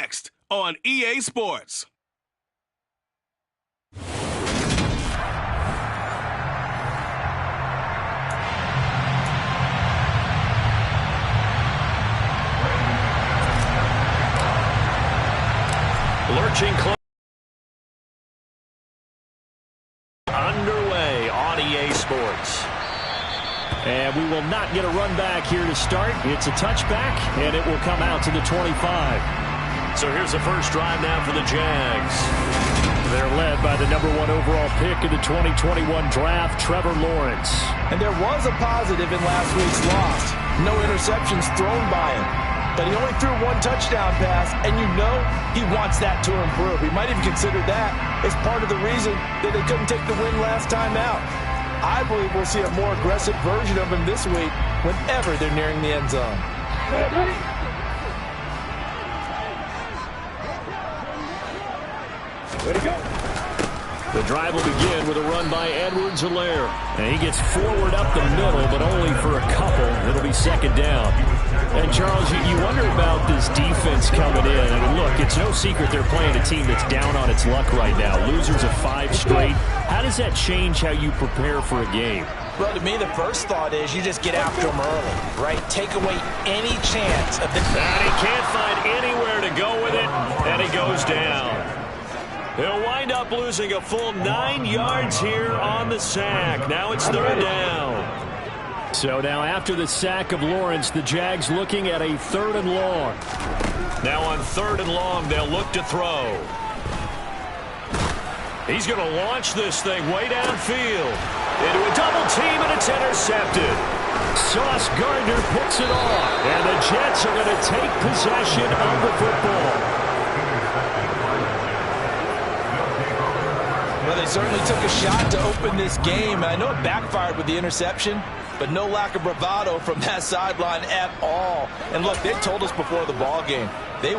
next on EA Sports. Lurching close. Underway on EA Sports. And we will not get a run back here to start. It's a touchback, and it will come out to the 25. So here's the first drive now for the Jags. They're led by the #1 overall pick in the 2021 draft, Trevor Lawrence. And there was a positive in last week's loss. No interceptions thrown by him. But he only threw one touchdown pass, and you know he wants that to improve. He might even consider that as part of the reason that they couldn't take the win last time out. I believe we'll see a more aggressive version of him this week whenever they're nearing the end zone. Way to go. The drive will begin with a run by Edwards-Helaire. And he gets forward up the middle, but only for a couple. It'll be second down. And, Charles, you wonder about this defense coming in. I mean, look, it's no secret they're playing a team that's down on its luck right now. Losers of 5 straight. How does that change how you prepare for a game? Well, to me, the first thought is you just get after them early, right? Take away any chance of the... And he can't find anywhere to go with it, and he goes down. He'll wind up losing a full 9 yards here on the sack. Now it's third down. So now after the sack of Lawrence, the Jags looking at a 3rd and long. Now on 3rd and long, they'll look to throw. He's going to launch this thing way downfield into a double team, and it's intercepted. Sauce Gardner picks it off, and the Jets are going to take possession of the football. Well, they certainly took a shot to open this game. I know it backfired with the interception, but no lack of bravado from that sideline at all. And look, they told us before the ball game, they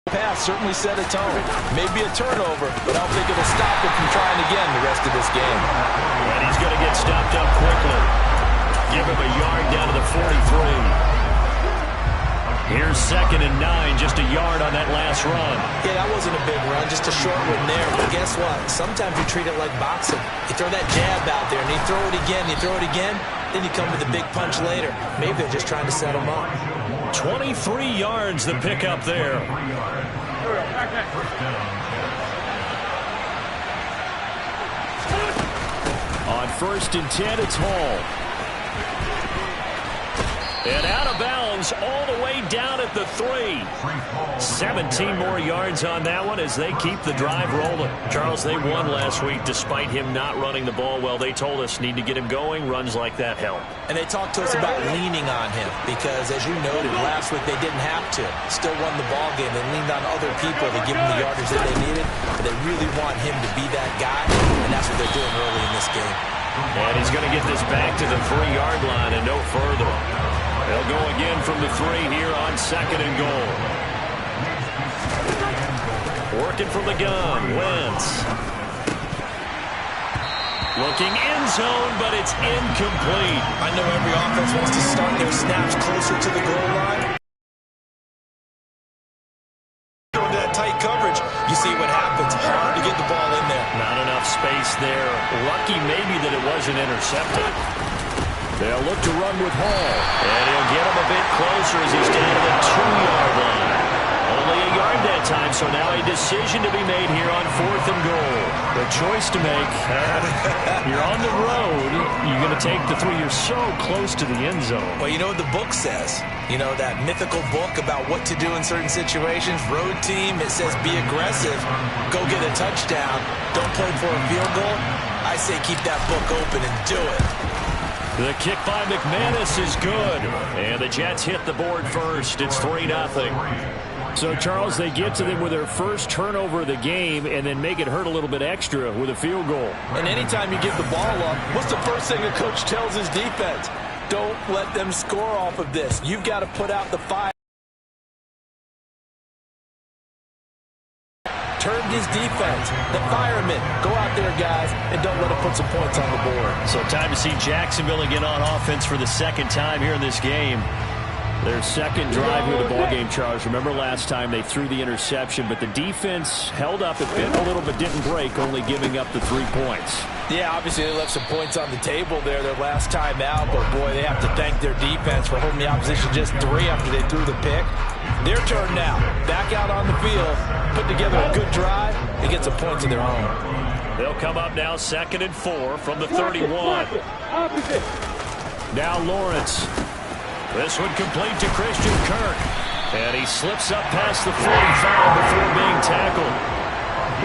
pass certainly set a tone. Maybe a turnover, but I don't think it'll stop them from trying again the rest of this game. And he's going to get stopped up quickly. Give him a yard down to the 43. Here's 2nd and 9, just a yard on that last run. Yeah, that wasn't a big run, just a short one there. But guess what? Sometimes you treat it like boxing. You throw that jab out there, and you throw it again, you throw it again, then you come with a big punch later. Maybe they're just trying to set them up. 23 yards the pickup there. On 1st and 10, it's Hall. And out of bounds all the way down at the 3. 17 more yards on that one as they keep the drive rolling. Charles, they won last week despite him not running the ball well. They told us need to get him going. Runs like that help. And they talked to us about leaning on him because, as you noted, last week they didn't have to. Still won the ball game. They leaned on other people to give them the yardage that they needed. But they really want him to be that guy, and that's what they're doing early in this game. And he's going to get this back to the 3-yard line and no further. They'll go again from the 3 here on 2nd and goal. Working from the gun, Wentz. Looking end zone, but it's incomplete. I know every offense wants to start their snaps closer to the goal line. Going to that tight coverage, you see what happens. Hard to get the ball in there. Not enough space there. Lucky maybe that it wasn't intercepted. They'll look to run with Hall. And he'll get him a bit closer as he's down to the 2-yard line. Only a yard that time, so now a decision to be made here on 4th and goal. The choice to make. You're on the road. You're going to take the 3. You're so close to the end zone. Well, you know what the book says. You know, that mythical book about what to do in certain situations. Road team, it says be aggressive. Go get a touchdown. Don't play for a field goal. I say keep that book open and do it. The kick by McManus is good. And the Jets hit the board first. It's 3-0. So, Charles, they get to them with their first turnover of the game and then make it hurt a little bit extra with a field goal. And anytime you give the ball up, what's the first thing a coach tells his defense? Don't let them score off of this. You've got to put out the fire. Turn his defense, the firemen. Go out there, guys, and don't let them put some points on the board. So time to see Jacksonville again on offense for the 2nd time here in this game. Their second drive here of the ballgame, Charles. Remember last time they threw the interception, but the defense held up. It bent a little but didn't break, only giving up the 3 points. Yeah, obviously they left some points on the table there their last time out, but boy, they have to thank their defense for holding the opposition just 3 after they threw the pick. Their turn now. Back out on the field, put together a good drive, and get some points of their own. They'll come up now 2nd and 4 from the 31. Now Lawrence. This one complete to Christian Kirk. And he slips up past the 45 before being tackled.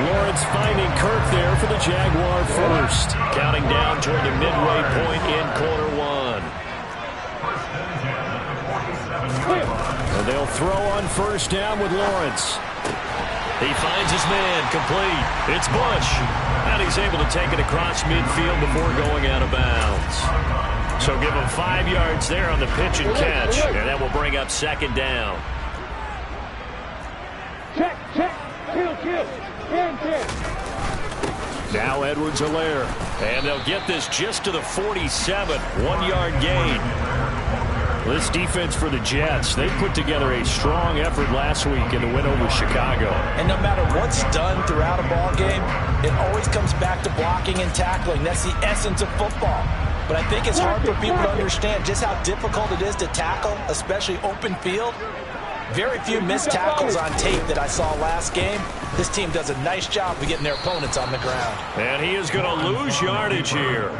Lawrence finding Kirk there for the Jaguar first. Counting down toward the midway point in quarter 1. And they'll throw on first down with Lawrence. He finds his man complete. It's Bush. And he's able to take it across midfield before going out of bounds. So give him 5 yards there on the pitch and catch. And that will bring up 2nd down. Check. Kill. Now Edwards-Helaire. And they'll get this just to the 47. 1-yard gain. This defense for the Jets, they put together a strong effort last week in the win over Chicago. And no matter what's done throughout a ball game, it always comes back to blocking and tackling. That's the essence of football. But I think it's hard for people to understand just how difficult it is to tackle, especially open field. Very few missed tackles on tape that I saw last game. This team does a nice job of getting their opponents on the ground. And he is going to lose yardage here.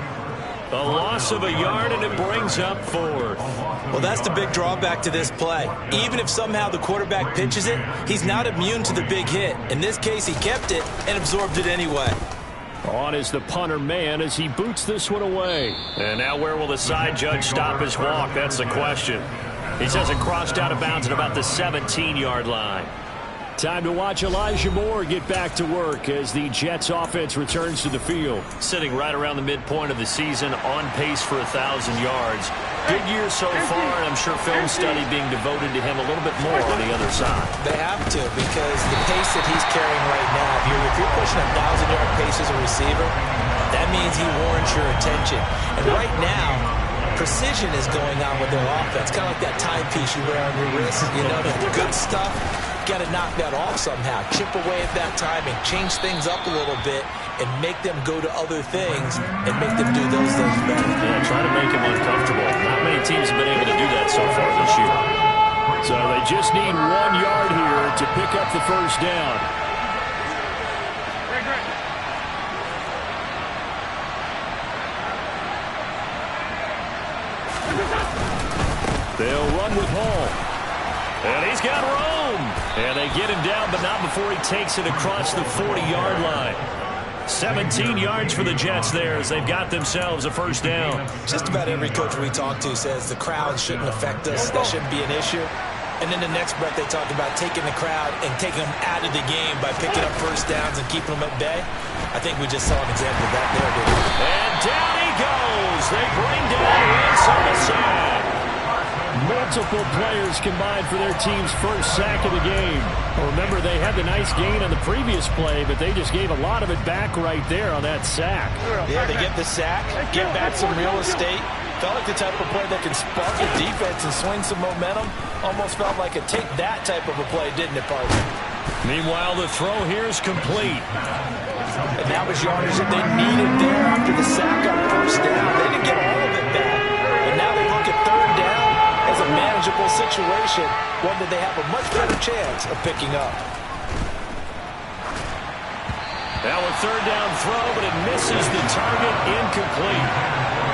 A loss of a yard, and it brings up 4th. Well, that's the big drawback to this play. Even if somehow the quarterback pitches it, he's not immune to the big hit. In this case, he kept it and absorbed it anyway. On is the punter man as he boots this one away. And now where will the side judge stop his walk? That's the question. He says it crossed out of bounds at about the 17-yard line. Time to watch Elijah Moore get back to work as the Jets offense returns to the field. Sitting right around the midpoint of the season, on pace for 1,000 yards. Good year so far, and I'm sure film study being devoted to him a little bit more on the other side. They have to, because the pace that he's carrying right now, if you're pushing 1,000-yard pace as a receiver, that means he warrants your attention. And right now, precision is going on with their offense, kind of like that timepiece you wear on your wrist. You know, the good stuff, got to knock that off somehow. Chip away at that timing, change things up a little bit, and make them go to other things and make them do those things better. Yeah, try to make him uncomfortable. Not many teams have been able to do that so far this year. So they just need 1 yard here to pick up the first down. They'll run with Hall. And he's got room. And they get him down, but not before he takes it across the 40-yard line. 17 yards for the Jets there as they've got themselves a first down. Just about every coach we talk to says the crowd shouldn't affect us. That shouldn't be an issue. And then the next breath they talk about taking the crowd and taking them out of the game by picking up first downs and keeping them at bay. I think we just saw an example of that there, didn't we? And down he goes. They bring down Ransom the sack. Multiple players combined for their team's first sack of the game. Remember, they had the nice gain on the previous play, but they just gave a lot of it back right there on that sack. Yeah, they get the sack, get back some real estate. Felt like the type of play that can spark a defense and swing some momentum. Almost felt like a take that type of a play, didn't it, partner? Meanwhile, the throw here is complete. And that was yardage that they needed there after the sack on first down. They didn't get all of it back. And now they look at third down as a manageable situation, one that they have a much better chance of picking up. Now a third down throw, but it misses the target, incomplete.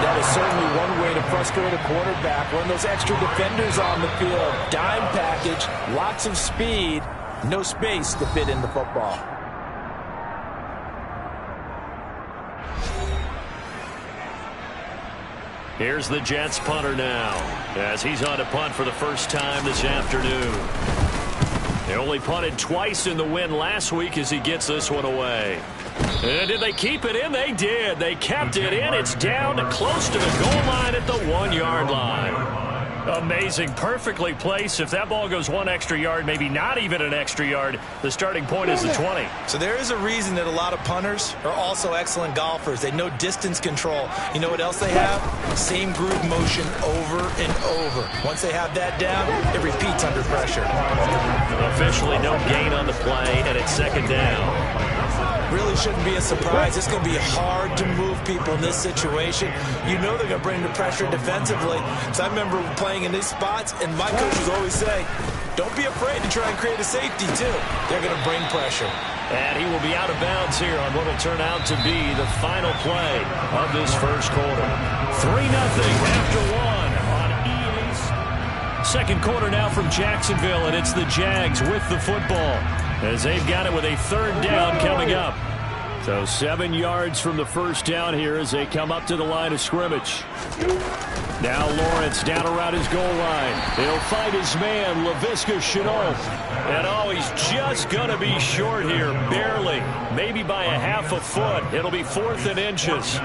That is certainly one way to frustrate a quarterback. Run those extra defenders on the field. Dime package, lots of speed, no space to fit in the football. Here's the Jets punter now, as he's on to punt for the first time this afternoon. They only punted twice in the win last week as he gets this one away. And did they keep it in? They did. They kept it in. It's down to close to the goal line at the 1 yard line. Amazing. Perfectly placed. If that ball goes 1 extra yard, maybe not even an extra yard, the starting point is the 20. So there is a reason that a lot of punters are also excellent golfers. They know distance control. You know what else they have? Same groove motion over and over. Once they have that down, it repeats under pressure. Officially no gain on the play, and it's second down. Really shouldn't be a surprise. It's going to be hard to move people in this situation. You know they're going to bring the pressure defensively. So I remember playing in these spots, and my coaches always say, don't be afraid to try and create a safety, too. They're going to bring pressure. And he will be out of bounds here on what will turn out to be the final play of this first quarter. 3-0 after one on EA's. Second quarter now from Jacksonville, and it's the Jags with the football, as they've got it with a third down coming up. So 7 yards from the first down here as they come up to the line of scrimmage. Now Lawrence down around his goal line. He'll fight his man, Laviska Shenault. And oh, he's just going to be short here, barely. Maybe by a half a foot. It'll be 4th and inches.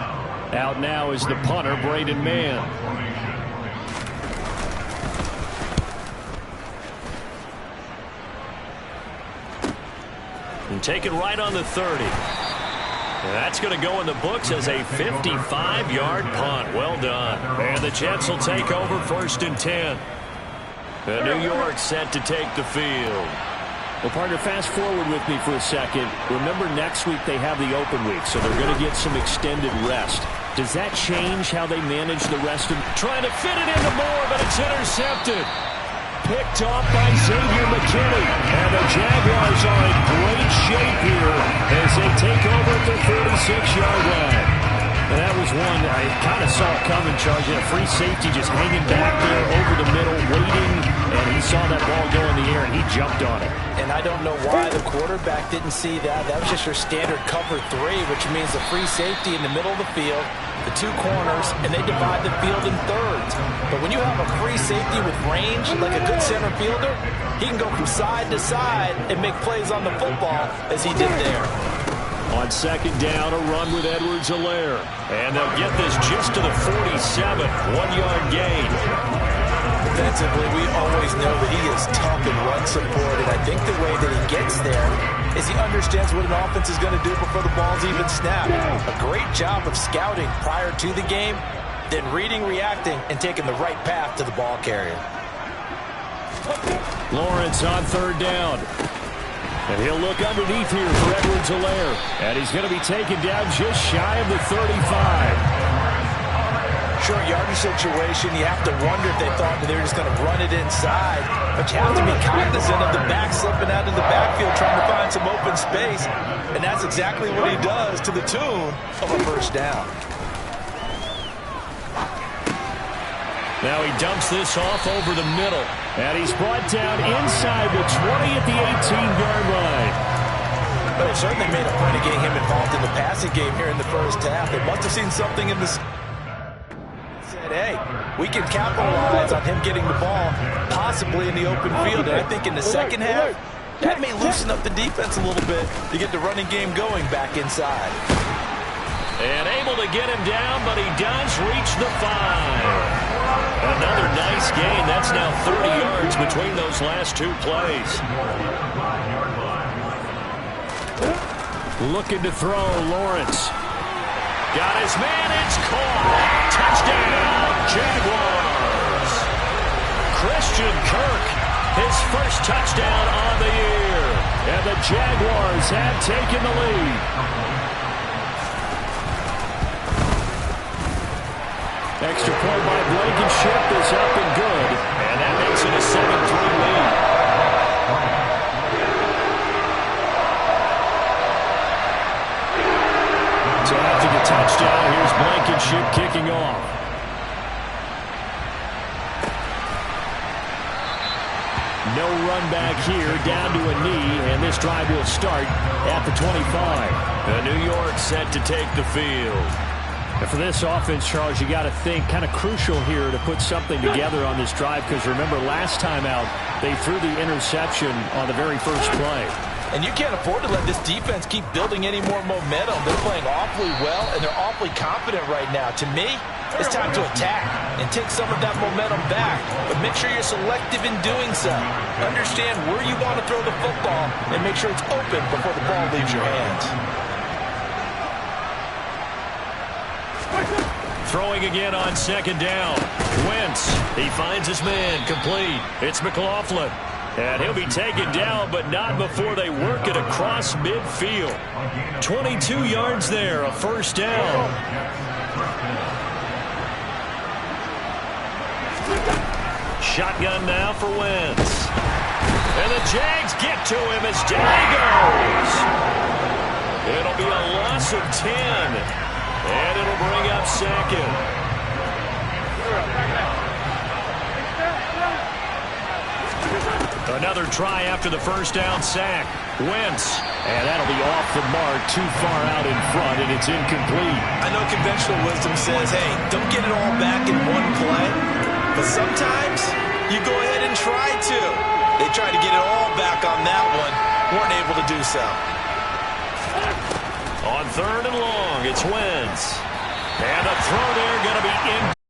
Out now is the punter, Braden Mann. And taken right on the 30. That's going to go in the books as a 55-yard punt. Well done. And the Jets will take over 1st and 10. And New York set to take the field. Well, partner, fast forward with me for a second. Remember, next week they have the open week, so they're going to get some extended rest. Does that change how they manage the rest of... Trying to fit it into Moore, but it's intercepted. Picked off by Xavier McKinney. And the Jaguars are in great shape here as they take over at the 36-yard line. And that was one I kind of saw coming, Charles. A free safety just hanging back there over the middle, waiting, and he saw that ball go in the air, and he jumped on it. And I don't know why the quarterback didn't see that. That was just your standard cover 3, which means the free safety in the middle of the field, the 2 corners, and they divide the field in thirds. But when you have a free safety with range, like a good center fielder, he can go from side to side and make plays on the football as he did there. On second down, a run with Edwards-Helaire. And they'll get this just to the 47, 1-yard gain. Defensively, we always know that he is tough in run support, and I think the way that he gets there is he understands what an offense is going to do before the ball's even snapped. A great job of scouting prior to the game, then reading, reacting, and taking the right path to the ball carrier. Lawrence on third down. And he'll look underneath here for Edwards-Helaire. And he's going to be taken down just shy of the 35. Short yardage situation, you have to wonder if they thought that they were just going to run it inside. But you have to be cognizant of the back slipping out of the backfield trying to find some open space. And that's exactly what he does to the tune of a first down. Now he dumps this off over the middle. And he's brought down inside the 20 at the 18-yard line. But they certainly made a point of getting him involved in the passing game here in the first half. They must have seen something in this. Said, hey, we can capitalize on him getting the ball, possibly in the open field. And I think in the second half, that may loosen up the defense a little bit to get the running game going back inside. And able to get him down, but he does reach the 5. Another nice gain. That's now 30 yards between those last 2 plays. Looking to throw, Lawrence. Got his man, it's caught. Touchdown, Jaguars. Christian Kirk, his first touchdown on the year. And the Jaguars have taken the lead. Extra point by Blankenship is up and good. And that makes it a 7-3 lead. So after the touchdown, here's Blankenship kicking off. No run back here, down to a knee, and this drive will start at the 25. New York set to take the field. And for this offense, Charles, you got to think kind of crucial here to put something together on this drive, because remember last time out they threw the interception on the very first play. And you can't afford to let this defense keep building any more momentum. They're playing awfully well, and they're awfully confident right now. To me, It's time to attack and take some of that momentum back. But make sure you're selective in doing so. Understand where you want to throw the football and make sure it's open before the ball leaves your hands. Throwing again on second down. Wentz, he finds his man, complete. It's McLaughlin. And he'll be taken down, but not before they work it across midfield. 22 yards there, a first down. Shotgun now for Wentz. And the Jags get to him as down he goes. It'll be a loss of 10. And it'll bring up second. Another try after the first down sack. Wentz. And that'll be off the mark, too far out in front, and it's incomplete. I know conventional wisdom says, hey, don't get it all back in one play. But sometimes you go ahead and try to. They tried to get it all back on that one. Weren't able to do so. On third and long, it's Wentz. And a throw there going to be in.